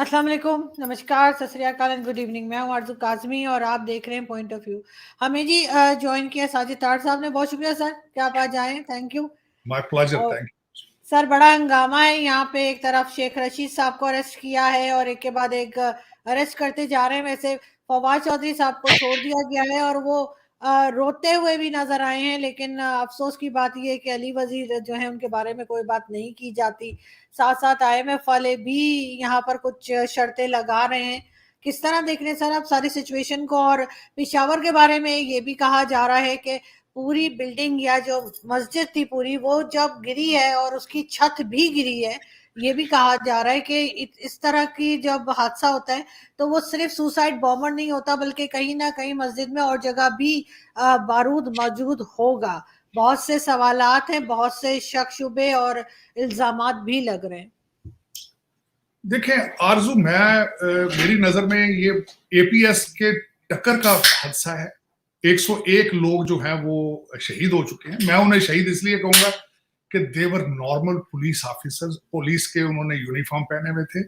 अस्सलाम वालेकुम, नमस्कार, सत श्री अकाल एंड गुड इवनिंग। मैं हूं आरज़ू काज़मी और आप देख रहे हैं पॉइंट ऑफ व्यू। हमें जी जॉइन किया साजिद तार साहब ने, बहुत शुक्रिया सर कि आप आज आए, थैंक यू। माय प्लेजर, और थैंक यू। सर बड़ा हंगामा है यहाँ पे, एक तरफ शेख रशीद साहब को अरेस्ट किया है और एक के बाद एक अरेस्ट करते जा रहे हैं। वैसे फवाद चौधरी साहब को छोड़ दिया गया है और वो रोते हुए भी नजर आए हैं, लेकिन अफसोस की बात यह है कि अली वजीर जो है उनके बारे में कोई बात नहीं की जाती। साथ साथ IMF वाले भी यहाँ पर कुछ शर्तें लगा रहे हैं। किस तरह देख रहे हैं सर आप सारी सिचुएशन को? और पिशावर के बारे में ये भी कहा जा रहा है कि पूरी बिल्डिंग या जो मस्जिद थी पूरी, वो जब गिरी है और उसकी छत भी गिरी है। ये भी कहा जा रहा है कि इस तरह की जब हादसा होता है तो वो सिर्फ सुसाइड बॉम्बर नहीं होता, बल्कि कहीं ना कहीं मस्जिद में और जगह भी बारूद मौजूद होगा। बहुत से सवालात हैं, बहुत से शक शुबे और इल्जामात भी लग रहे हैं। देखें आरजू, मेरी नजर में ये APS के टक्कर का हादसा है। 101 लोग जो हैं वो शहीद हो चुके हैं। मैं उन्हें शहीद इसलिए कहूंगा कि देवर नॉर्मल पुलिस ऑफिसर्स, पुलिस के उन्होंने यूनिफॉर्म पहने हुए थे,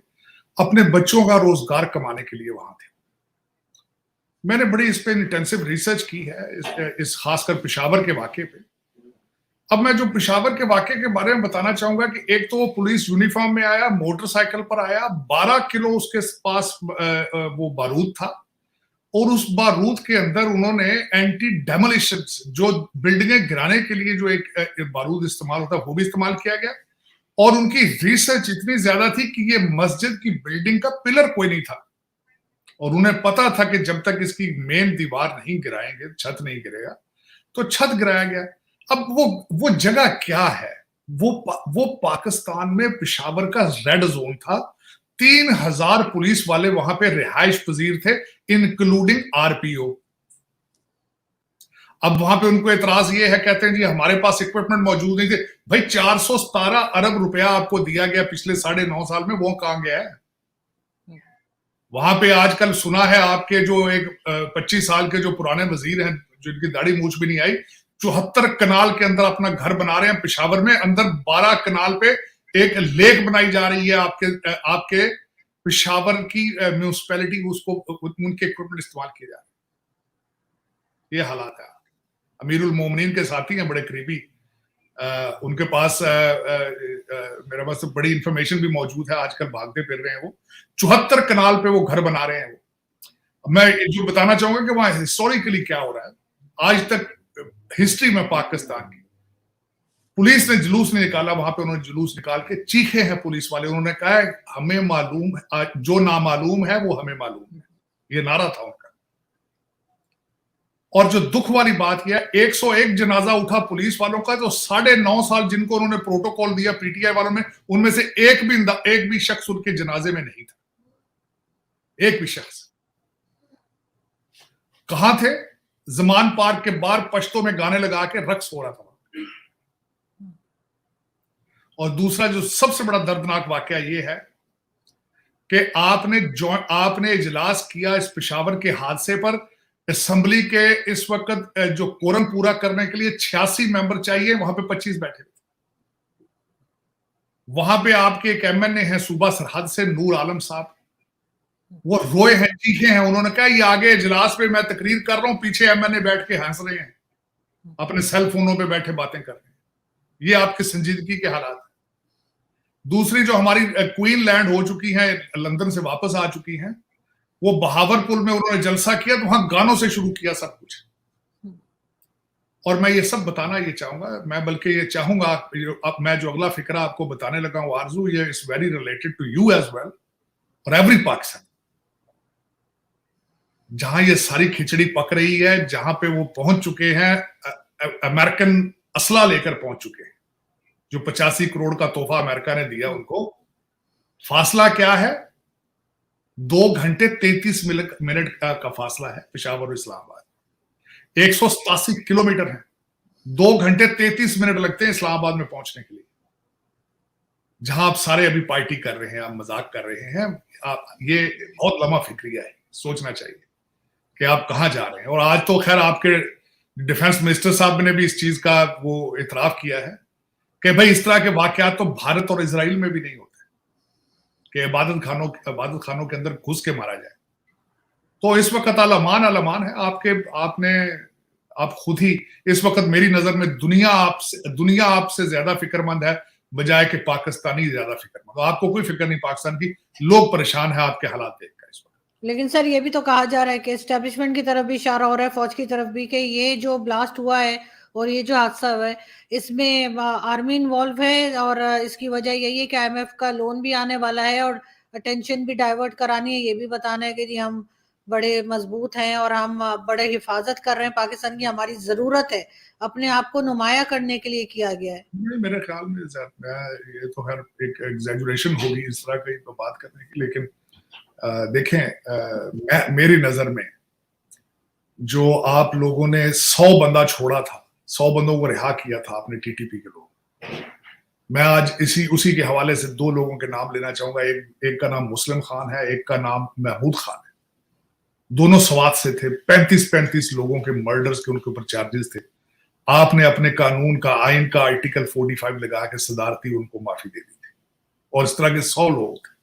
अपने बच्चों का रोजगार कमाने के लिए वहां थे। मैंने बड़ी इस पे इंटेंसिव रिसर्च की है, इस खासकर पेशावर के वाकये पे। अब मैं जो पेशावर के वाकये के बारे में बताना चाहूंगा कि एक तो वो पुलिस यूनिफॉर्म में आया, मोटरसाइकिल पर आया, 12 किलो उसके पास वो बारूद था और उस बारूद के अंदर उन्होंने एंटी डेमोलिशन, जो बिल्डिंगें गिराने के लिए जो एक बारूद इस्तेमाल होता है, वो भी इस्तेमाल किया गया। और उनकी रिसर्च इतनी ज्यादा थी कि ये मस्जिद की बिल्डिंग का पिलर कोई नहीं था और उन्हें पता था कि जब तक इसकी मेन दीवार नहीं गिराएंगे, छत नहीं गिरेगा, तो छत गिराया गया। अब वो जगह क्या है? वो पाकिस्तान में पेशावर का रेड जोन था। 3000 पुलिस वाले वहां पे रिहाइश पजीर थे, इंक्लूडिंग RPO। अब वहां पे उनको एतराज ये है, कहते हैं जी हमारे पास इक्विपमेंट मौजूद नहीं थे। भाई 417 अरब रुपया आपको दिया गया पिछले 9.5 साल में, वो कहां गया है? वहां पे आजकल सुना है आपके जो एक 25 साल के जो पुराने वजीर हैं, जिनकी दाढ़ी मूछ भी नहीं आई, 74 कनाल के अंदर अपना घर बना रहे हैं पेशावर में। अंदर 12 कनाल पे एक लेक बनाई जा रही है आपके पेशावर की म्यूनिसिपैलिटी, उसको उनके इक्विपमेंट इस्तेमाल किए जा रहे हैं। ये हालात है। अमीरुल मोमिनीन के साथी हैं, बड़े करीबी, उनके पास मेरे पास तो बड़ी इंफॉर्मेशन भी मौजूद है। आजकल भागते फिर रहे हैं वो, 74 कनाल पे वो घर बना रहे हैं। वो मैं जो बताना चाहूंगा कि वहां हिस्टोरिकली क्या हो रहा है। आज तक हिस्ट्री में पाकिस्तान की पुलिस ने जुलूस नहीं निकाला, वहां पे उन्होंने जुलूस निकाल के चीखे हैं पुलिस वाले। उन्होंने कहा है हमें मालूम है, जो नामालूम है वो हमें मालूम है, ये नारा था उनका। और जो दुख वाली बात यह है, 101 जनाजा उठा पुलिस वालों का, जो 9.5 साल जिनको उन्होंने प्रोटोकॉल दिया PTI वालों में, उनमें से एक भी शख्स उनके जनाजे में नहीं था। एक भी शख्स। कहां थे? जमान पार्क के बाहर पश्तो में गाने लगा के रक्स हो रहा था। और दूसरा जो सबसे बड़ा दर्दनाक वाकया ये है कि आपने इजलास किया इस पेशावर के हादसे पर। असेंबली के इस वक्त जो कोरम पूरा करने के लिए 86 मेंबर चाहिए, वहां पे 25 बैठे थे। वहां पे आपके एक MNA हैं सूबा सरहद से, नूर आलम साहब, वो रोए हैं, चीखे हैं। उन्होंने कहा ये आगे इजलास पे मैं तकरीर कर रहा हूं, पीछे MNA बैठ के हंस रहे हैं, अपने सेल फोनों पे बैठे बातें कर रहे हैं। ये आपकी संजीदगी के हालात है। दूसरी जो हमारी क्वीन लैंड हो चुकी है, लंदन से वापस आ चुकी हैं, वो बहावरपुर में उन्होंने जलसा किया तो वहां गानों से शुरू किया सब कुछ। और मैं ये सब बताना ये चाहूंगा, मैं बल्कि ये चाहूंगा, अब मैं जो अगला फिक्रा आपको बताने लगा हूं आरजू, ये is very related to you as well और एवरी पाकिस्तान। जहां ये सारी खिचड़ी पक रही है, जहां पे वो पहुंच चुके हैं, अमेरिकन असला लेकर पहुंच चुके हैं, जो 85 करोड़ का तोहफा अमेरिका ने दिया उनको। फासला क्या है? 2 घंटे 33 मिनट का फासला है पेशावर और इस्लामाबाद। 187 किलोमीटर है, 2 घंटे 33 मिनट लगते हैं इस्लामाबाद में पहुंचने के लिए। जहां आप सारे अभी पार्टी कर रहे हैं, आप मजाक कर रहे हैं, ये बहुत लम्हा फिक्रिया है। सोचना चाहिए कि आप कहां जा रहे हैं। और आज तो खैर आपके डिफेंस मिनिस्टर साहब ने भी इस चीज का वो इतराफ किया है कि भाई इस तरह के वाकयात तो भारत और इजराइल में भी नहीं होते। कि इबादत खानों के अंदर घुस के मारा जाए। तो इस वक्त अलमान है आप खुद ही इस वक्त मेरी नजर में दुनिया आपसे ज्यादा फिक्रमंद है बजाय कि पाकिस्तानी ज्यादा फिक्रमंद। आपको कोई फिक्र नहीं पाकिस्तान की, लोग परेशान है आपके हालात देखकर इस वक्त। लेकिन सर ये भी तो कहा जा रहा है कि एस्टेब्लिशमेंट की तरफ भी इशारा हो रहा है, फौज की तरफ भी, कि ये जो ब्लास्ट हुआ है और ये जो हादसा हुआ है इसमें आर्मी इन्वॉल्व है और इसकी वजह यही है कि IMF का लोन भी आने वाला है और अटेंशन भी डाइवर्ट करानी है, ये भी बताना है कि जी हम बड़े मजबूत हैं और हम बड़े हिफाजत कर रहे हैं पाकिस्तान की, हमारी जरूरत है, अपने आप को नुमाया करने के लिए किया गया है। मेरे ख्याल में ये तो हर एक एग्जैजुरेशन होगी इस तरह की तो बात करने की, लेकिन देखें मेरी नजर में जो आप लोगों ने 100 बंदा छोड़ा था, 100 बंदों को रिहा किया था आपने TTP के लोग, मैं आज उसी के हवाले से 2 लोगों के नाम लेना चाहूंगा। एक का नाम मुस्लिम खान है, एक का नाम महमूद खान है। दोनों स्वात से थे, 35 लोगों के मर्डर्स के उनके ऊपर चार्जेस थे। आपने अपने कानून का, आइन का आर्टिकल 45 लगा के सदारती उनको माफी दे दी थी, और इस तरह के 100 लोग थे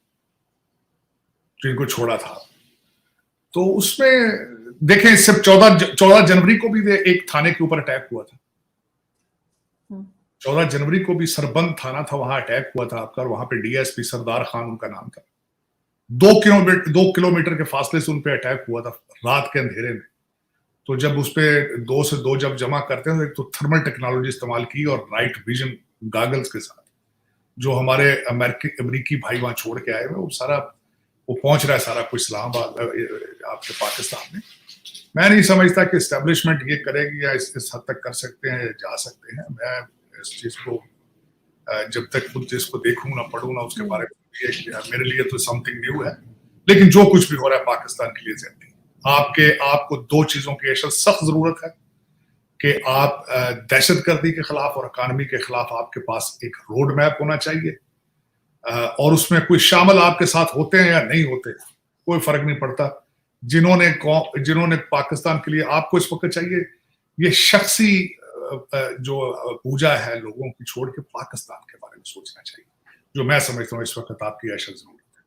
जिनको छोड़ा था। तो उसमें देखें सिर्फ 14 जनवरी को भी एक थाने के ऊपर अटैक हुआ था। 14 जनवरी को भी सरबंद थाना था, वहां अटैक हुआ था आपका, और वहां पे DSP सरदार खान उनका नाम था। 2 किलोमीटर के फासले से उन पे अटैक हुआ था रात के अंधेरे में। तो जब उस पे 2 से 2 जब जमा करते हैं तो थर्मल टेक्नोलॉजी इस्तेमाल की और नाइट विजन गॉगल्स के साथ, जो हमारे अमेरिकी भाई वहां छोड़ के आए हुए, वो पहुंच रहा है सारा कुछ इस्लामाबाद आपके पाकिस्तान में। मैं नहीं समझता कि एस्टेब्लिशमेंट ये करेगी या इस हद तक कर सकते हैं, जा सकते हैं। मैं इस चीज को जब तक खुद जिसको देखूं ना पढ़ूं ना उसके बारे में, मेरे लिए तो समथिंग न्यू है। लेकिन जो कुछ भी हो रहा है पाकिस्तान के लिए ज़रूरी, आपको 2 चीजों की सख्त जरूरत है कि आप दहशतगर्दी के खिलाफ और इकानमी के खिलाफ आपके पास एक रोड मैप होना चाहिए, और उसमें कोई शामिल आपके साथ होते हैं या नहीं होते कोई फर्क नहीं पड़ता। जिन्होंने पाकिस्तान के लिए, आपको इस वक्त चाहिए ये शख्सी जो पूजा है लोगों की छोड़ के पाकिस्तान के बारे में सोचना चाहिए, जो मैं समझता हूँ इस वक्त आपकी ऐसा जरूरत है।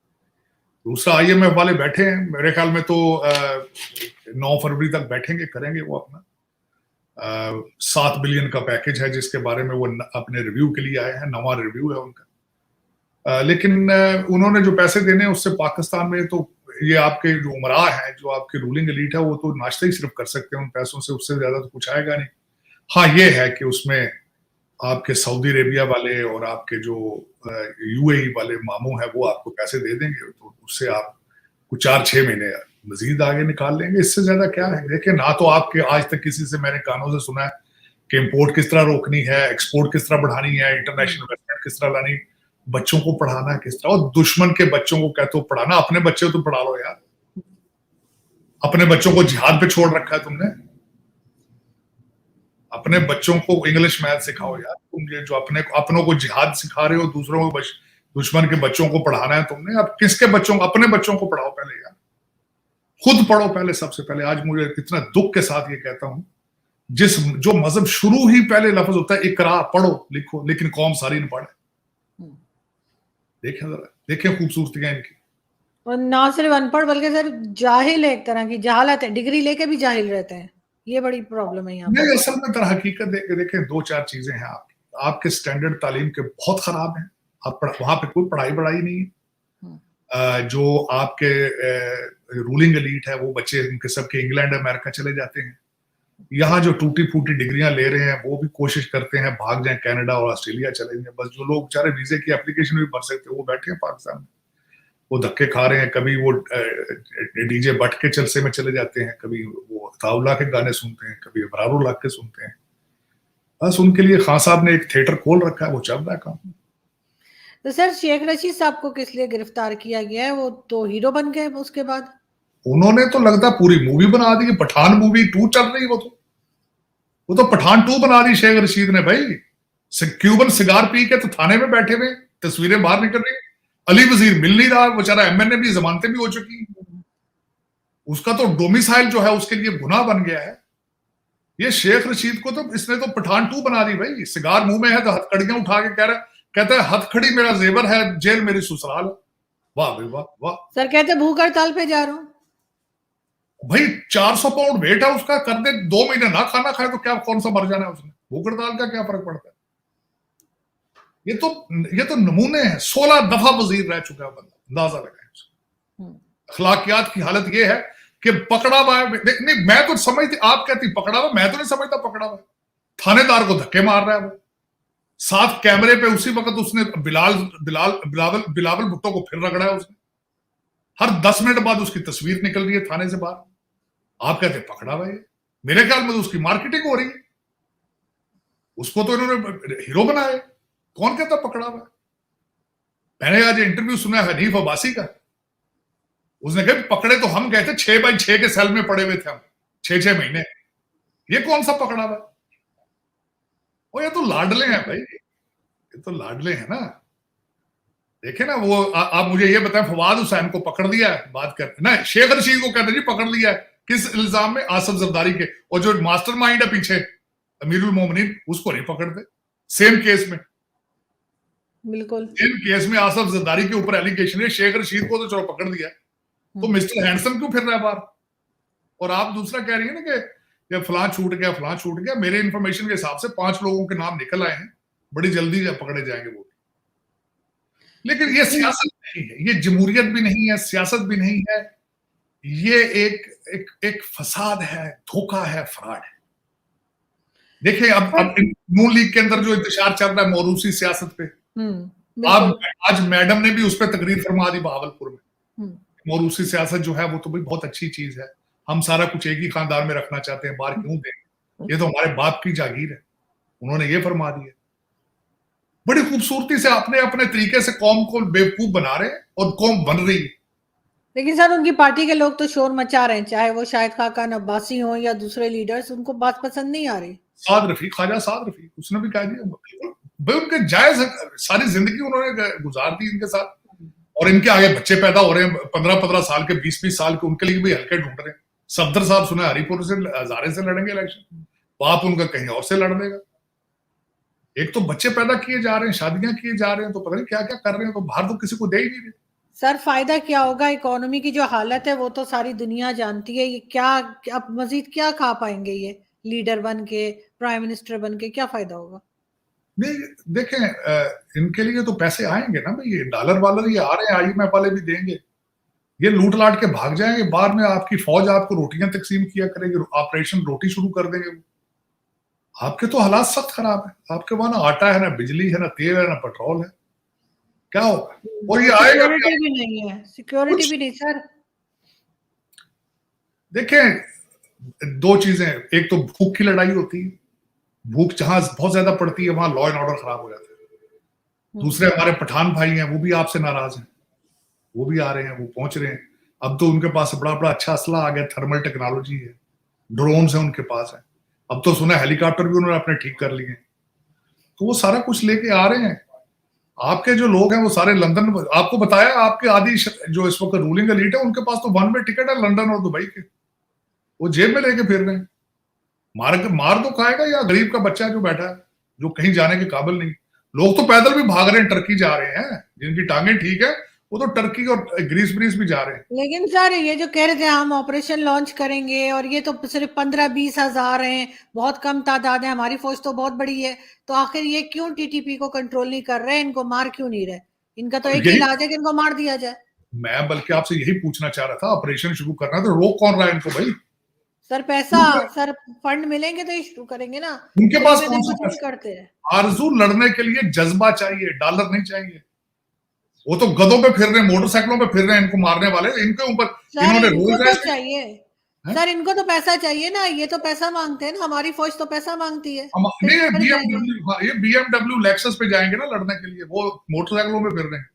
दूसरा IMF वाले बैठे हैं, मेरे ख्याल में तो 9 फरवरी तक बैठेंगे, करेंगे वो अपना 7 बिलियन का पैकेज है जिसके बारे में वो अपने रिव्यू के लिए आए हैं, नवा रिव्यू है उनका। लेकिन उन्होंने जो पैसे देने हैं उससे पाकिस्तान में तो ये आपके जो उमरा है, जो आपकी रूलिंग एलीट है, वो तो नाश्ता ही सिर्फ कर सकते हैं उन पैसों से, उससे ज्यादा तो कुछ आएगा नहीं। हाँ ये है कि उसमें आपके सऊदी अरेबिया वाले और आपके जो UAE वाले मामू है वो आपको पैसे दे देंगे, तो उससे आप कुछ 4-6 महीने मजीद आगे निकाल लेंगे। इससे ज्यादा क्या है? देखिए, ना तो आपके आज तक किसी से मैंने कानों से सुना है कि इंपोर्ट किस तरह रोकनी है, एक्सपोर्ट किस तरह बढ़ानी है, इंटरनेशनल इन्वेस्टमेंट किस तरह लानी, बच्चों को पढ़ाना किस तरह, और दुश्मन के बच्चों को कहते हो पढ़ाना, अपने बच्चे तो पढ़ा लो यार। अपने बच्चों को जिहाद पे छोड़ रखा है तुमने, अपने बच्चों को इंग्लिश मैथ सिखाओ यार। तुम ये जो अपनों को जिहाद सिखा रहे हो, दूसरों को दुश्मन के बच्चों को पढ़ाना है तुमने। अब किसके बच्चों को? अपने बच्चों को पढ़ाओ पहले यार, खुद पढ़ो पहले, सबसे पहले। आज मुझे इतना दुख के साथ ये कहता हूं, जो मजहब शुरू ही पहले लफ्ज होता है इकरा, पढ़ो लिखो, लेकिन कौम सारी न पढ़े। देखें खूबसूरतियां इनकी। और ना सिर्फ अनपढ़ बल्कि सर जाहिल है, एक तरह की जहालत है, डिग्री लेके भी जाहिल रहते हैं, ये बड़ी प्रॉब्लम है यहाँ पे। असल में हकीकत देखें 2-4 चीजें हैं आपके स्टैंडर्ड तालीम के बहुत खराब हैं। वहां पे कोई पढ़ाई नहीं है। जो आपके रूलिंग एलीट है वो बच्चे उनके सबके इंग्लैंड अमेरिका चले जाते हैं। यहाँ जो टूटी फूटी डिग्रियां ले रहे हैं वो भी कोशिश करते हैं भाग जाएं कनाडा और ऑस्ट्रेलिया चले जाएं। बस जो लोग बेचारे वीजे की एप्लीकेशन भी भर सकते हैं वो बैठे हैं पाकिस्तान में, वो धक्के खा रहे हैं। कभी वो DJ भट्ट के जलसे में चले जाते हैं, कभी वो अताउल्लाह के गाने सुनते हैं, कभी अबरारुल्लाह के सुनते हैं। बस उनके लिए खान साहब ने एक थिएटर खोल रखा है, वो चल रहा है काम। तो सर शेख रशीद साहब को किस लिए गिरफ्तार किया गया है? वो तो हीरो बन गए उसके बाद। उन्होंने तो लगता पूरी मूवी बना दी, पठान मूवी 2 चल रही, वो तो पठान 2 बना दी शेख रशीद ने भाई। क्यूबन सिगार पी के तो थाने में बैठे हुए, तस्वीरें बाहर निकल रही, अली वजीर मिल नहीं रहा, बेचारा MNA भी जमानतें भी हो चुकी, उसका तो डोमिसाइल जो है उसके लिए गुनाह बन गया है। ये शेख रशीद को तो इसने तो पठान 2 बना दी भाई। सिगार मुंह में है तो हथकड़ियां उठा के कहता है हथकड़ी मेरा जेवर है, जेल मेरी ससुराल। वाह भाई वाह वाह। सर कहते भूख हड़ताल पे जा रहा हूँ। भाई 400 पाउंड वेट है उसका, कर दे 2 महीने ना खाना खाए तो क्या, कौन सा मर जाना है उसने, भूख हड़ताल का क्या फर्क पड़ता है। ये तो नमूने हैं, 16 दफा वजीर रह चुका है बंदा, अंदाजा लगाए। अखलाकियात की हालत ये है कि पकड़ा हुआ है, नहीं मैं तो समझती, आप कहती पकड़ा हुआ, मैं तो नहीं समझता पकड़ा हुआ, थानेदार को धक्के मार रहा है वो, साथ कैमरे पे उसी वक्त उसने बिलावल भुट्टो को फिर रगड़ा है उसने, हर 10 मिनट बाद उसकी तस्वीर निकल रही है थाने से बाहर, आप कहते पकड़ा हुआ है। मेरे ख्याल में तो उसकी मार्केटिंग हो रही है, उसको तो इन्होंने हीरो बनाया, कौन कहता पकड़ा हुआ है। मैंने आज इंटरव्यू सुना है हनीफ अब्बासी का, उसने कहा पकड़े तो हम गए थे, 6x6 के सेल में पड़े हुए थे हम 6-6 महीने, ये कौन सा पकड़ा हुआ। और ये तो लाडले हैं भाई, ये तो लाडले हैं ना। देखे ना वो आप मुझे ये बताएं, फवाद हुसैन को पकड़ लिया है, बात करते ना, शेख रशीद को कहते जी पकड़ लिया है, किस इल्जाम में, आसिफ जरदारी के, और जो मास्टरमाइंड है पीछे अमीरुल मोमिनीन, उसको नहीं पकड़ते। सेम केस में, बिल्कुल सेम केस में आसिफ जरदारी के ऊपर एलिगेशन है, शेख रशीद को तो चलो पकड़ दिया, तो मिस्टर हैंडसम क्यों फिर रहा है बाहर। और आप दूसरा कह रही है ना कि फलां छूट गया, फलां छूट गया। मेरे इंफॉर्मेशन के हिसाब से 5 लोगों के नाम निकल आए हैं, बड़ी जल्दी पकड़े जाएंगे वो। लेकिन ये सियासत नहीं है, ये जमहूरियत भी नहीं है, सियासत भी नहीं है, ये एक फसाद है, धोखा है, फ्रॉड है। देखिए अब नून लीग के अंदर जो इंतशार चल रहा है मौरूसी सियासत पे, आज मैडम ने भी उस पर तकरीर फरमा दी बहावलपुर में, मौरूसी सियासत जो है वो तो भाई बहुत अच्छी चीज है, हम सारा कुछ एक ही खानदान में रखना चाहते हैं, बाहर क्यों दें, ये तो हमारे बाप की जागीर है, उन्होंने ये फरमा दिया। बड़ी खूबसूरती से अपने अपने तरीके से कौम को बेवकूफ बना रहे हैं और कौम बन रही है। लेकिन सर उनकी पार्टी के लोग तो शोर मचा रहे हैं, चाहे वो शाहिद खाकान अब्बासी हो या दूसरे लीडर्स, उनको बात पसंद नहीं आ रही। साद रफीक, ख्वाजा साद रफीक, उसने भी कह दिया भाई उनके जायज, सारी जिंदगी उन्होंने गुजार दी इनके साथ, और इनके आगे बच्चे पैदा हो रहे हैं 15-15 साल के, 20-20 साल के, उनके लिए भी हल्के ढूंढ रहे हैं। सफदर साहब सुना हरिपुर से, हजारे से लड़ेंगे इलेक्शन, बाप उनका कहीं और से लड़ देगा। एक तो बच्चे पैदा किए जा रहे हैं, शादियां किए जा रहे हैं, तो पता नहीं क्या क्या कर रहे हैं, तो बाहर तो किसी को दे ही नहीं रहे। सर फायदा क्या होगा, इकोनॉमी की जो हालत है वो तो सारी दुनिया जानती है, ये क्या अब मजीद क्या खा पाएंगे ये लीडर बन के, प्राइम मिनिस्टर बन के, क्या फायदा होगा। नहीं देखें, इनके लिए तो पैसे आएंगे ना भाई, ये डॉलर वालर ये आ रहे हैं, IMF वाले भी देंगे, ये लूट लाट के भाग जाएंगे, बाद में आपकी फौज आपको रोटियां तकसीम किया करेगी, ऑपरेशन रोटी शुरू कर देंगे। आपके तो हालात सख्त खराब है, आपके वहां ना आटा है, ना बिजली है, ना तेल है, ना पेट्रोल है, क्या होगा। और ये आएगा भी नहीं है, सिक्योरिटी भी नहीं सर। देखें 2 चीजें, एक तो भूख की लड़ाई होती है, भूख जहां बहुत ज्यादा पड़ती है वहां लॉ एंड ऑर्डर खराब हो जाता है। दूसरे हमारे पठान भाई हैं, वो भी आपसे नाराज हैं, वो भी आ रहे हैं, वो पहुंच रहे हैं। अब तो उनके पास बड़ा बड़ा अच्छा असला आ गया, थर्मल टेक्नोलॉजी है, ड्रोन है उनके पास है, अब तो सुना हेलीकॉप्टर भी उन्होंने अपने ठीक कर लिए, तो वो सारा कुछ लेके आ रहे हैं। आपके जो लोग हैं वो सारे लंदन, आपको बताया आपके आदि जो इस वक्त रूलिंग एलीट है, उनके पास तो 1 वे टिकट है लंदन और दुबई के, वो जेब में लेके फिर रहे हैं। मार तो खाएगा या गरीब का बच्चा जो बैठा है, जो कहीं जाने के काबिल नहीं। लोग तो पैदल भी भाग रहे हैं, टर्की जा रहे हैं, जिनकी टांगे ठीक है वो तो टर्की और ग्रीस ब्रीस भी जा रहे हैं। लेकिन सर ये जो कह रहे थे हम ऑपरेशन लॉन्च करेंगे, और ये तो सिर्फ 15-20 हजार हैं, बहुत कम तादाद है, हमारी फौज तो बहुत बड़ी है, तो आखिर ये क्यों TTP को कंट्रोल नहीं कर रहे, इनको मार क्यों नहीं रहे। इनका तो एक ही इलाज है कि इनको मार दिया जाए। मैं बल्कि आपसे यही पूछना चाह रहा था, ऑपरेशन शुरू करना तो रोक कौन रहा है इनको भाई। सर पैसा, सर फंड मिलेंगे तो ये शुरू करेंगे ना, उनके पास कौन सा पैसा करते हैं। आरजू लड़ने के लिए जज्बा चाहिए, डॉलर नहीं चाहिए। वो तो गधों पे फिर रहे हैं, मोटरसाइकिलों पे फिर रहे हैं, इनको मारने वाले, इनके ऊपर इन्होंने रूल्स तो चाहिए सर, इनको तो पैसा चाहिए ना, ये तो पैसा मांगते हैं ना, हमारी फौज तो पैसा मांगती है। ये BMW लेक्सस पे जाएंगे ना लड़ने के लिए, वो मोटरसाइकिलों में फिर रहे हैं।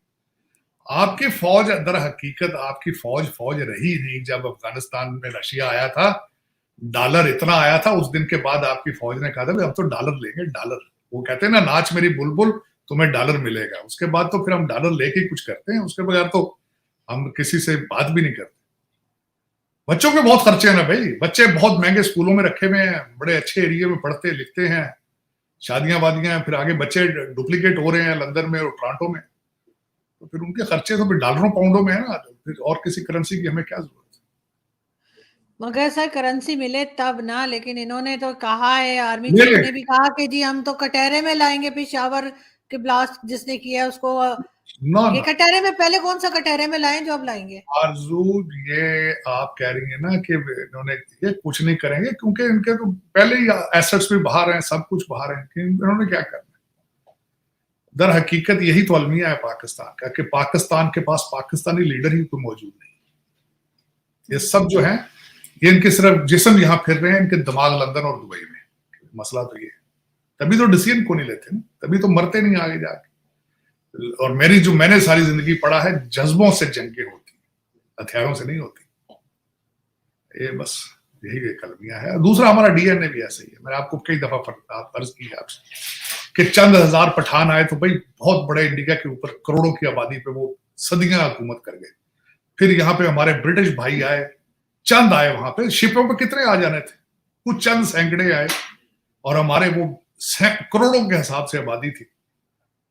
आपकी फौज दर हकीकत आपकी फौज रही नहीं। जब अफगानिस्तान में रशिया आया था, डॉलर इतना आया था, उस दिन के बाद आपकी फौज ने कहा था हम तो डॉलर लेंगे, डॉलर। वो कहते हैं ना, नाच मेरी बुलबुल, तुम्हें डॉलर मिलेगा। उसके बाद तो फिर हम डॉलर लेके कुछ करते हैं, उसके बगैर तो हम किसी से बात भी नहीं करते। बच्चों के बहुत खर्चे हैं ना भाई, बच्चे बहुत महंगे स्कूलों में रखे हुए हैं, बड़े अच्छे एरिया में पढ़ते लिखते हैं, शादियां वादियां, फिर आगे बच्चे डुप्लीकेट हो रहे हैं लंदन में और टोरंटो में। तो फिर उनके खर्चे तो फिर डॉलरों पाउंडों में है ना, तो फिर और किसी करेंसी की हमें क्या जरूरत है। मगर सर करेंसी मिले तब ना, लेकिन इन्होंने तो कहा है, आर्मी ले चीफ लें ने भी कहा कि जी हम तो कटहरे में लाएंगे पेशावर के ब्लास्ट जिसने किया है उसको। ना ये ना कटहरे में पहले कौन सा कटहरे में लाएं जो अब लाएंगे? आरजू, ये आप कह रही है ना कि इन्होंने ये कुछ नहीं करेंगे क्योंकि इनके तो पहले ही एसेट्स भी बाहर हैं, सब कुछ बाहर है, इन्होंने क्या करना। दर हकीकत यही तो अलमिया है पाकिस्तान का कि पाकिस्तान के पास पाकिस्तानी लीडर ही कोई मौजूद नहीं। ये सब जो है ये इनके सिर्फ जिस्म यहाँ फिर रहे हैं, इनके दिमाग लंदन और दुबई में। मसला तो ये है, तभी तो डिसीजन को नहीं लेते ना, तभी तो मरते नहीं आगे जाके। और मेरी जो मैंने सारी जिंदगी पढ़ा है, जज्बों से जंगें होती, हथियारों से नहीं होती। ये बस यही एक अलमिया है। दूसरा हमारा डीएनए भी ऐसा ही है। मैंने आपको कई दफा अर्ज की है आपसे कि चंद हजार पठान आए तो भाई बहुत बड़े इंडिया के ऊपर करोड़ों की आबादी पे वो सदियां हुकूमत कर गए। फिर यहाँ पे हमारे ब्रिटिश भाई आए, चंद आए, वहां पे शिपों पे कितने आ जाने थे, कुछ चंद सैकड़े आए और हमारे वो करोड़ों के हिसाब से आबादी थी,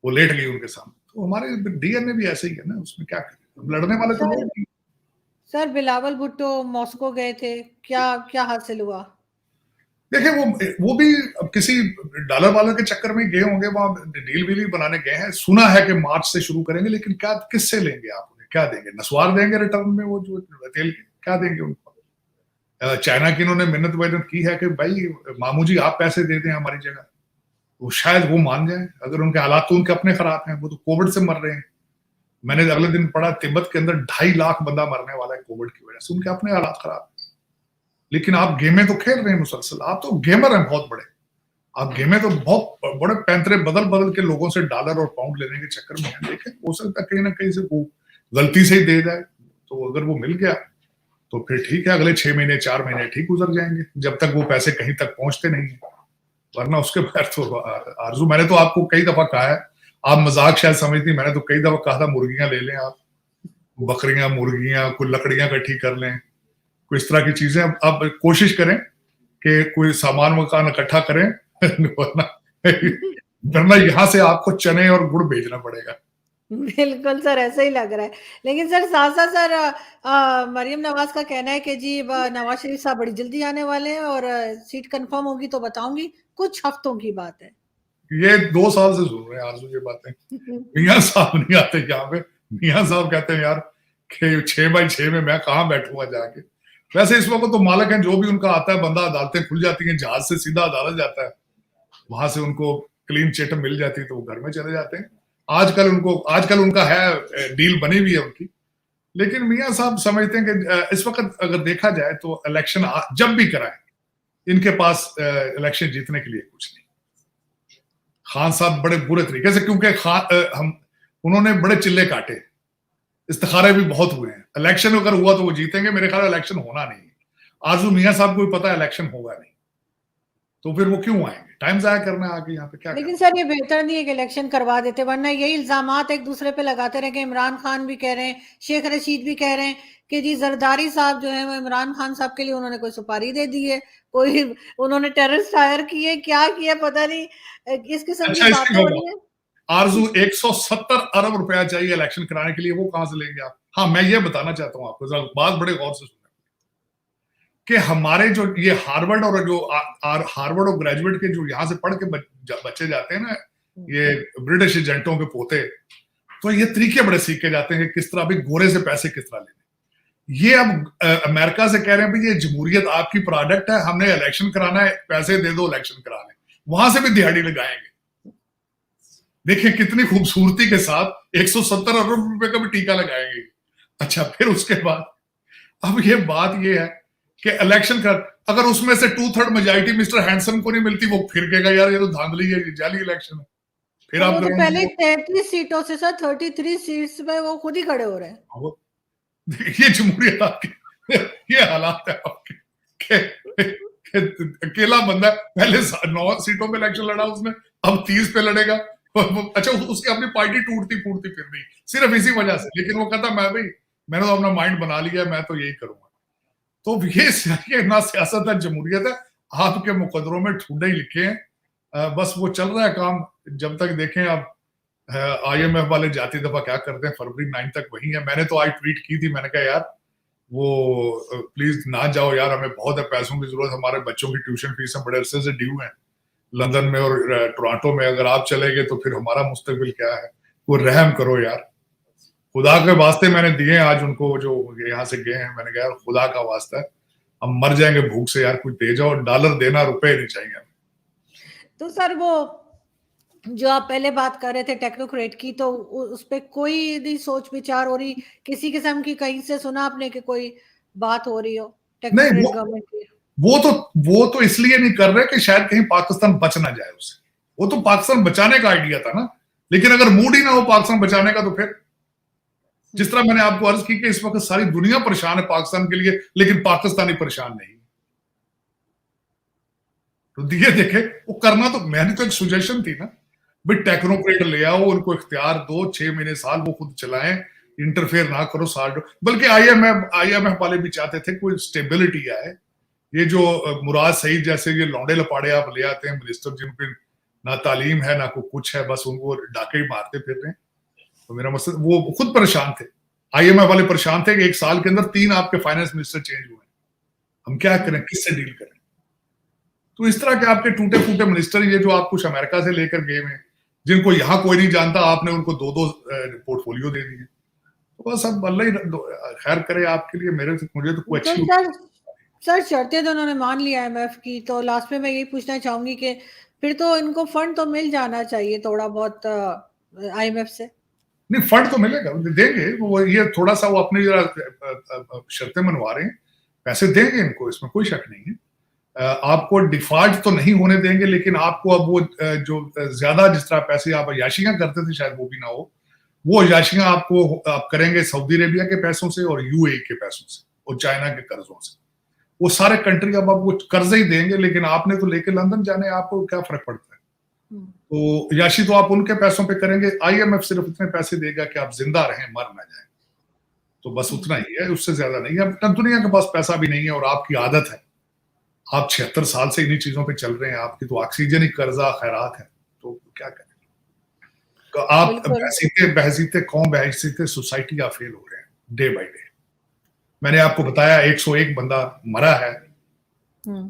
वो लेट गई उनके सामने। तो हमारे डीएनए भी ऐसे ही है ना, उसमें क्या करें, लड़ने वाले तो लोग नहीं। सर बिलावल भुट्टो मॉस्को गए थे, क्या क्या हासिल हुआ? देखिए वो भी किसी डॉलर वालर के चक्कर में गए होंगे, वहां डील वील बनाने गए हैं। सुना है कि मार्च से शुरू करेंगे, लेकिन क्या किससे लेंगे आप उन्हें, क्या देंगे? नस्वार देंगे रिटर्न में, वो जो तेल क्या देंगे उनको? चाइना की इन्होंने मिन्नत की है कि भाई मामू जी आप पैसे दे दें हमारी जगह, वो शायद वो मान जाए। अगर उनके हालात तो उनके अपने खराब हैं, वो तो कोविड से मर रहे हैं। मैंने अगले दिन पढ़ा तिब्बत के अंदर 2.5 लाख बंदा मरने वाला है कोविड की वजह से, उनके अपने हालात खराब। लेकिन आप गेमें तो खेल रहे हैं मुसलसल, आप तो गेमर हैं बहुत बड़े, आप गेमें तो बहुत बड़े पैंतरे बदल बदल के लोगों से डॉलर और पाउंड लेने के चक्कर में हैं। देखें हो सकता है कहीं ना कहीं से वो गलती से ही दे जाए, तो अगर वो मिल गया तो फिर ठीक है, अगले 6 महीने 4 महीने ठीक गुजर जाएंगे, जब तक वो पैसे कहीं तक पहुंचते नहीं है। वरना उसके बाद तो आरजू, मैंने तो आपको कई दफा कहा है, आप मजाक शायद समझती, मैंने तो कई दफा कहा था मुर्गियां ले लें आप, बकरियां मुर्गियां, कोई लकड़ियां इकट्ठी कर लें, कोई इस तरह की चीजें। अब कोशिश करें कि कोई सामान मकान इकट्ठा करें वरना वरना यहाँ से आपको चने और गुड़ भेजना पड़ेगा। बिल्कुल सर, ऐसा ही लग रहा है। लेकिन सर साथ-साथ सर मरियम नवाज़ का कहना है कि जी नवाज़ शरीफ साहब बड़ी जल्दी आने वाले हैं और सीट कंफर्म होगी तो बताऊँगी, कुछ हफ्तों की बात है। ये 2 साल से सुन रहे हैं आरज़ू ये बातें। मियाँ साहब नहीं आते यहाँ पे। मियाँ साहब कहते हैं यार कि 6x6 में मैं कहाँ बैठूंगा जाके। वैसे इस वक्त तो मालिक हैं, जो भी उनका आता है बंदा, अदालतें खुल जाती हैं, जहाज से सीधा अदालत जाता है, वहां से उनको क्लीन चिट मिल जाती है तो वो घर में चले जाते हैं। आजकल उनका है, डील बनी हुई है उनकी। लेकिन मियाँ साहब समझते हैं कि इस वक्त अगर देखा जाए तो इलेक्शन जब भी कराए, इनके पास इलेक्शन जीतने के लिए कुछ नहीं। खान साहब बड़े बुरे तरीके से, क्योंकि उन्होंने बड़े चिल्ले काटे, इस्तिखारे भी बहुत हुए हैं। इलेक्शन अगर हुआ तो वो जीतेंगे, मेरे ख्याल इलेक्शन होना नहीं है। आरजू मियाँ साहब को भी पता है इलेक्शन होगा नहीं, तो फिर वो क्यों आएंगे? टाइम जाया करना आके यहाँ पे क्या लेकिन करना? सर ये बेहतर नहीं है कि इलेक्शन करवा देते, वरना यही इल्जामात एक दूसरे पे लगाते रहे कि इमरान खान भी कह रहे हैं, शेख रशीद भी कह रहे हैं कि जी जरदारी साहब जो है वो इमरान खान साहब के लिए उन्होंने कोई सुपारी दे दी है, कोई उन्होंने टेररिस्ट हायर किए, क्या किया पता नहीं, इस किस्म की अच्छा इसकी बातें हो खबर, रही हैं। आरजू 170 अरब रुपया चाहिए इलेक्शन कराने के लिए, वो कहां से लेंगे आप? हाँ, मैं ये बताना चाहता हूँ आपको, बात बड़े गौर से सुनना कि हमारे जो ये हार्वर्ड और जो हार्वर्ड और ग्रेजुएट के जो यहाँ से पढ़ के बच्चे जाते हैं ना, ये ब्रिटिश एजेंटों के पोते, तो ये तरीके बड़े सीख के जाते हैं कि किस तरह भी गोरे से पैसे किस तरह लेने। ये अब अमेरिका से कह रहे हैं भाई ये जमहूरियत आपकी प्रोडक्ट है, हमने इलेक्शन कराना है, पैसे दे दो इलेक्शन करा लें, वहां से भी दिहाड़ी लगाएंगे। देखिए कितनी खूबसूरती के साथ 170 अरब रुपए का भी टीका लगाएंगे। अच्छा, फिर उसके बाद अब ये बात ये है कि इलेक्शन कर, अगर उसमें से 2/3 मेजॉरिटी मिस्टर हैंडसम को नहीं मिलती, वो फिर कहेगा यार ये तो धांधली है, जाली इलेक्शन है। फिर आप तो पहले 33 सीटों से सर 33 सीट्स पे वो खुद ही खड़े हो रहे हैं। ये जमहूरियत आपकी, ये हालात है आपके अकेला बंदा पहले 9 सीटों पे इलेक्शन लड़ा उसने, अब 30 पे लड़ेगा। अच्छा, उसकी अपनी पार्टी टूटती फूटती फिर नहीं, सिर्फ इसी वजह से। लेकिन वो कहता मैंने तो अपना माइंड बना लिया, मैं तो यही करूंगा। तो ये ना सियासत है, जमहूरियत है। आपके मुकदरों में ठुड्डे ही लिखे हैं, बस वो चल रहा है काम, जब तक देखें आप IMF वाले जाती दफा क्या करते हैं, फरवरी 9 तक वही है। मैंने तो आज ट्वीट की थी, मैंने कहा यार वो प्लीज ना जाओ यार, हमें बहुत है पैसों की जरूरत, हमारे बच्चों की ट्यूशन फीस बड़े अरसे से ड्यू है लंदन में और टोरंटो में, अगर आप चले गए तो फिर हमारा मुस्तकबिल क्या है, वो रहम करो यार, खुदा के वास्ते। मैंने दिए आज उनको जो यहाँ से गए हैं, मैंने कहा यार खुदा का वास्ता है, हम मर जाएंगे भूख से यार, कुछ दे जाओ, डॉलर देना, रुपए नहीं चाहिए। तो सर वो जो आप पहले बात कर रहे थे टेक्नोक्रेट की, तो उस पे कोई नहीं सोच विचार हो रही किसी किस्म की? कहीं से सुना आपने कि कोई बात हो रही हो नहीं, टेक्नोक्रेट गवर्नमेंट की? वो तो इसलिए नहीं कर रहे कि शायद कहीं पाकिस्तान बच ना जाए उससे। वो तो पाकिस्तान बचाने का आइडिया था ना, लेकिन अगर मूड ही ना हो पाकिस्तान बचाने का तो फिर, जिस तरह मैंने आपको अर्ज की कि इस वक्त सारी दुनिया परेशान है पाकिस्तान के लिए, लेकिन पाकिस्तानी परेशान नहीं। तो ये देखे वो करना, तो मैंने तो एक सुजेशन थी ना भाई, टेक्नोक्रेट ले आओ, उनको इख्तियार दो, 6 महीने साल वो खुद चलाएं, इंटरफेयर ना करो साल। बल्कि आईएमएफ वाले भी चाहते थे कोई स्टेबिलिटी आए। ये जो मुराद सईद जैसे ये लौंडे लपाड़े आप ले आते हैं मिनिस्टर, जिनकी ना तालीम है ना कोई कुछ है, बस उनको डाके ही मारते फिर रहे हैं। तो मेरा मकसद, वो खुद परेशान थे, आईएमएफ वाले परेशान थे कि एक साल के अंदर 3 आपके फाइनेंस मिनिस्टर चेंज हुए, हम क्या करें, किससे डील करें। तो इस तरह के आपके टूटे फूटे मिनिस्टर, ये जो आप कुछ अमेरिका से लेकर गए हैं, जिनको यहाँ कोई नहीं जानता, आपने उनको 2-2 पोर्टफोलियो दे दिए। तो बस अब अल्लाह ही खैर करे आपके लिए, मुझे तो कोई अच्छी। सर शर्तें तो उन्होंने मान ली IMF की, तो लास्ट में मैं यही पूछना चाहूंगी कि फिर तो इनको फंड तो मिल जाना चाहिए थोड़ा बहुत IMF से। नहीं, फंड तो मिलेगा, देंगे वो, ये थोड़ा सा वो अपनी शर्तें मनवा रहे हैं, पैसे देंगे इनको, इसमें कोई शक नहीं है। आपको डिफॉल्ट तो नहीं होने देंगे, लेकिन आपको अब वो जो ज्यादा जिस तरह पैसे आप अयाशियां करते थे शायद वो भी ना हो, वो अयाशियां आप करेंगे सऊदी अरेबिया के पैसों से और UAE के पैसों से और चाइना के कर्जों से। वो सारे कंट्री अब आपको कर्जे ही देंगे, लेकिन आपने तो लेके लंदन जाने, आपको क्या फर्क पड़ता है। तो अयाशी तो आप उनके पैसों पे करेंगे, IMF सिर्फ इतने पैसे देगा कि आप जिंदा रहें, मर ना जाए, तो बस उतना ही है, उससे ज्यादा नहीं है। अब दुनिया के पास पैसा भी नहीं है और आपकी आदत है, आप 76 साल से इन्हीं चीजों पे चल रहे हैं, आपकी तो ऑक्सीजन ही कर्जा खैरात है, तो क्या करें। तो आप बहसीते कौम, बहसीते सोसाइटी आप फेल हो रहे हैं डे बाय डे। मैंने आपको बताया 101 बंदा मरा है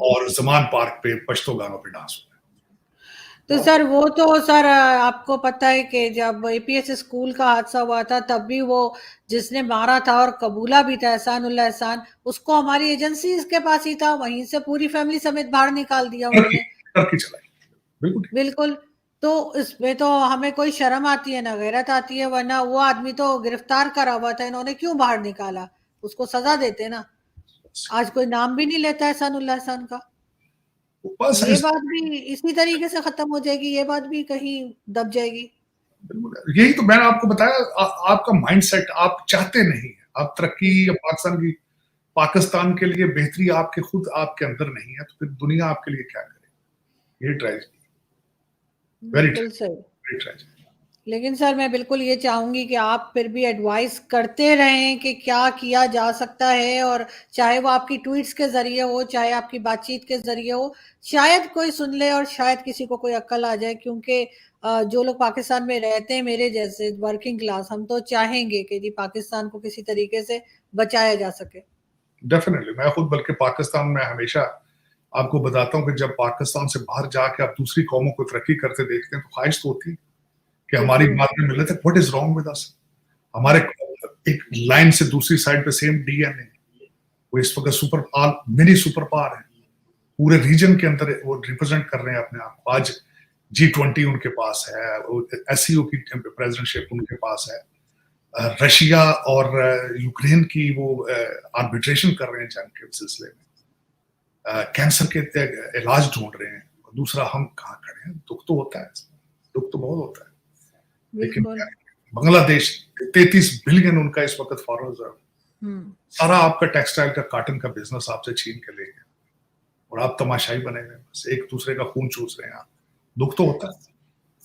और जमान पार्क पे पश्तो गानों पे डांस हो रहा है। तो सर वो तो सर आपको पता है कि जब APS स्कूल का हादसा हुआ था, तब भी वो जिसने मारा था और कबूला भी था, एहसानुल्लाह एहसान, उसको हमारी एजेंसी के पास ही था, वहीं से पूरी फैमिली समेत बाहर निकाल दिया उन्होंने। टर्की चलाई, बिल्कुल। तो इसमें तो हमें कोई शर्म आती है ना गैरत आती है, वरना वो आदमी तो गिरफ्तार करा हुआ था, इन्होंने क्यों बाहर निकाला, उसको सजा देते ना। आज कोई नाम भी नहीं लेता एहसानुल्लाह एहसान का। बस ये बात भी इसी तरीके से खत्म हो जाएगी, ये बात भी कहीं दब जाएगी। यही तो मैंने आपको बताया, आपका माइंडसेट, आप चाहते नहीं है, आप तरक्की या पाकिस्तान के लिए बेहतरी आपके खुद आपके अंदर नहीं है, तो फिर दुनिया आपके लिए क्या करे। ये ट्रेजेडी, वेरी ट्रेजेडी। लेकिन सर मैं बिल्कुल ये चाहूंगी कि आप फिर भी एडवाइस करते रहें कि क्या किया जा सकता है, और चाहे वो आपकी ट्वीट्स के जरिए हो, चाहे आपकी बातचीत के जरिए हो, शायद कोई सुन ले और शायद किसी को कोई अक्ल आ जाए। क्योंकि जो लोग पाकिस्तान में रहते हैं, मेरे जैसे वर्किंग क्लास, हम तो चाहेंगे कि जी पाकिस्तान को किसी तरीके से बचाया जा सके। डेफिनेटली, मैं खुद बल्कि पाकिस्तान में हमेशा आपको बताता हूँ कि जब पाकिस्तान से बाहर जाके आप दूसरी कौमों को तरक्की करते देखते हैं, तो ख्वाहिश तो होती है कि हमारी बात में मिले थे, what is wrong with us. हमारे एक लाइन से दूसरी साइड पे सेम DNA, वो इस वक्त मिनी सुपर पावर है, पूरे रीजन के अंदर वो रिप्रेजेंट कर रहे हैं अपने आप को। आज G20 उनके पास है, SCO की प्रेसिडेंटशिप उनके पास है, रशिया और यूक्रेन की वो आर्बिट्रेशन कर रहे हैं जंग के सिलसिले में, कैंसर के इलाज ढूंढ रहे हैं। दूसरा, हम कहाँ खड़े हैं, दुख तो होता है, दुख तो बहुत होता है, लेकिन बांग्लादेश 33 बिलियन उनका इस वक्त फॉरेन रिजर्व, सारा आपका टेक्सटाइल का कॉटन का बिजनेस आपसे छीन के ले गए और आप तमाशाई बने हुए, बस एक दूसरे का खून चूस रहे हैं। आप, दुख तो होता है।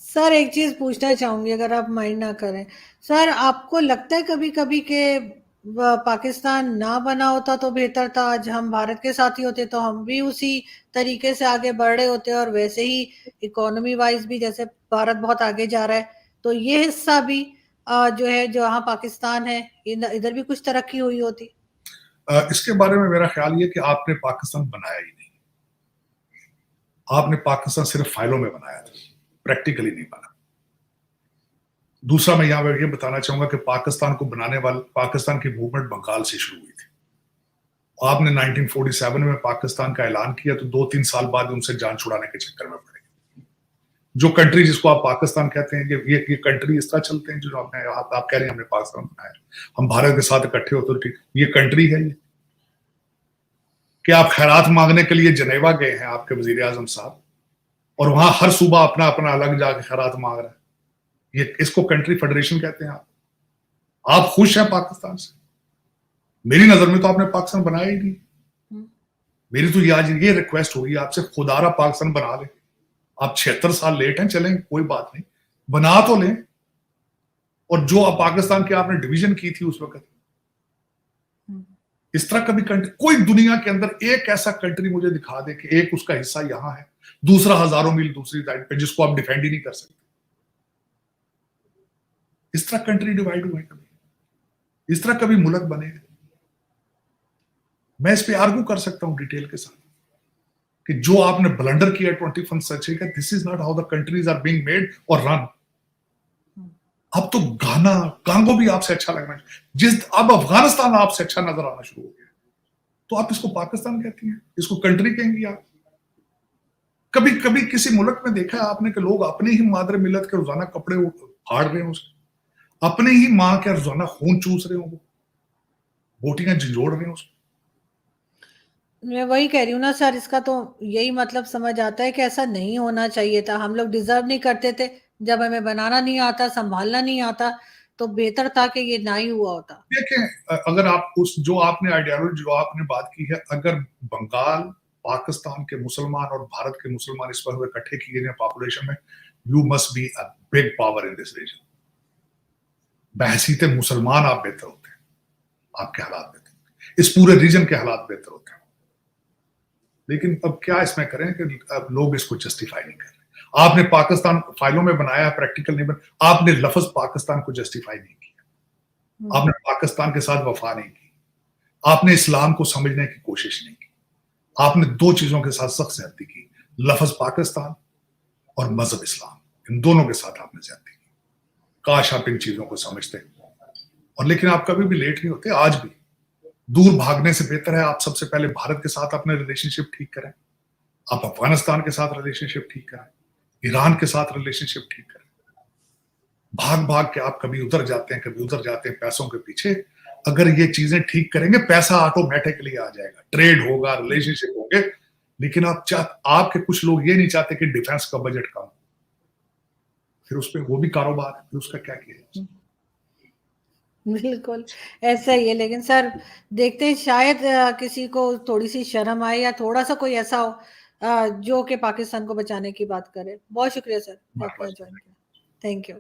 सर एक चीज पूछना चाहूंगी, अगर आप माइंड ना करें। सर आपको लगता है कभी कभी कि पाकिस्तान ना बना होता तो बेहतर था, आज हम भारत के साथी होते तो हम भी उसी तरीके से आगे बढ़ रहे होते, और वैसे ही इकोनॉमी वाइज भी जैसे भारत बहुत आगे जा रहा है, तो ये हिस्सा भी जो है जहाँ पाकिस्तान है इधर भी कुछ तरक्की हुई होती। इसके बारे में मेरा ख्याल ये कि आपने पाकिस्तान बनाया ही नहीं, आपने पाकिस्तान सिर्फ फाइलों में बनाया था, प्रैक्टिकली नहीं बना। दूसरा मैं यहाँ पर ये बताना चाहूंगा कि पाकिस्तान को बनाने वाले पाकिस्तान की मूवमेंट बंगाल से शुरू हुई थी। आपने 1947 में पाकिस्तान का ऐलान किया तो 2-3 साल बाद उनसे जान छुड़ाने के चक्कर में पड़े। जो कंट्री जिसको आप पाकिस्तान कहते हैं कि ये कंट्री इस तरह चलते हैं जो आपने आप कह रहे हैं हमने पाकिस्तान बनाया, हम भारत के साथ इकट्ठे होते, ठीक ये कंट्री है ये कि आप खैरात मांगने के लिए जनेवा गए हैं आपके वजीर आजम साहब और वहां हर सूबा अपना अपना अलग जाके खैरात मांग रहा है, ये इसको कंट्री फेडरेशन कहते हैं। आप खुश हैं पाकिस्तान से? मेरी नजर में तो आपने पाकिस्तान बनाया ही नहीं। मेरी तो आज ये रिक्वेस्ट होगी आपसे, खुदारा पाकिस्तान बना ले। आप 76 साल लेट हैं, चलें कोई बात नहीं, बना तो लें। और जो पाकिस्तान की आपने डिवीजन की थी उस वक्त, इस तरह कभी कंट्री कोई दुनिया के अंदर एक ऐसा कंट्री मुझे दिखा दे कि एक उसका हिस्सा यहां है, दूसरा हजारों मील दूसरी साइड पे, जिसको आप डिफेंड ही नहीं कर सकते। इस तरह कंट्री डिवाइड हुए कभी, इस तरह कभी मुल्क बने? मैं इस पे आर्गू कर सकता हूं डिटेल के साथ कि जो आपने ब्लंडर किया 21वीं सेंचुरी का, this is not how the countries are being made और रन। अब तो कांगो भी आपसे अच्छा लगना, अब अफगानिस्तान आपसे अच्छा नजर आना शुरू हो गया, तो आप इसको पाकिस्तान कहती हैं, इसको कंट्री कहेंगी आप? कभी कभी किसी मुल्क में देखा है आपने कि लोग अपने ही मादर मिलत के रोजाना कपड़े फाड़ रहे हैं, उसके अपने ही मां के रोजाना खून चूस रहे हो, बोटियां झंझोड़ रहे हैं उसको? मैं वही कह रही हूँ ना सर, इसका तो यही मतलब समझ आता है कि ऐसा नहीं होना चाहिए था। हम लोग डिजर्व नहीं करते थे, जब हमें बनाना नहीं आता, संभालना नहीं आता, तो बेहतर था कि ये ना ही हुआ होता। देखें, अगर आप उस जो आपने आइडियोलॉजी जो आपने बात की है, अगर बंगाल, पाकिस्तान के मुसलमान और भारत के मुसलमान इस पर इकट्ठे किए जाए पॉपुलेशन में, you must be a big power in this region. बहसीते मुसलमान आप बेहतर होते हैं, आपके हालात बेहतर होते हैं, इस पूरे रीजन के हालात बेहतर होते हैं। लेकिन अब क्या इसमें करें कि अब लोग इसको जस्टिफाई नहीं कर रहे। आपने पाकिस्तान फाइलों में बनाया, प्रैक्टिकल नहीं बना। आपने लफ्ज पाकिस्तान को जस्टिफाई नहीं किया, आपने पाकिस्तान के साथ वफा नहीं की, आपने इस्लाम को समझने की कोशिश नहीं की। आपने दो चीजों के साथ सख्त ज्यादती की, लफ्ज पाकिस्तान और मजहब इस्लाम, इन दोनों के साथ आपने ज्यादती की। काश आप इन चीजों को समझते, और लेकिन आप कभी भी लेट नहीं होते। आज भी दूर भागने से बेहतर है आप सबसे पहले भारत के साथ अपने रिलेशनशिप ठीक करें, आप अफगानिस्तान के साथ रिलेशनशिप ठीक करें, ईरान के साथ रिलेशनशिप ठीक करें। भाग भाग के आप कभी उधर जाते हैं, कभी उधर जाते हैं पैसों के पीछे। अगर ये चीजें ठीक करेंगे, पैसा ऑटोमेटिकली आ जाएगा, ट्रेड होगा, रिलेशनशिप होंगे। लेकिन आपके कुछ लोग ये नहीं चाहते कि डिफेंस का बजट कम, फिर उस पर वो भी कारोबार है, फिर उसका क्या किया? बिल्कुल ऐसा ही है। लेकिन सर देखते हैं, शायद किसी को थोड़ी सी शर्म आए या थोड़ा सा कोई ऐसा हो जो कि पाकिस्तान को बचाने की बात करे। बहुत शुक्रिया सर, आपने ज्वाइन किया। Thank you.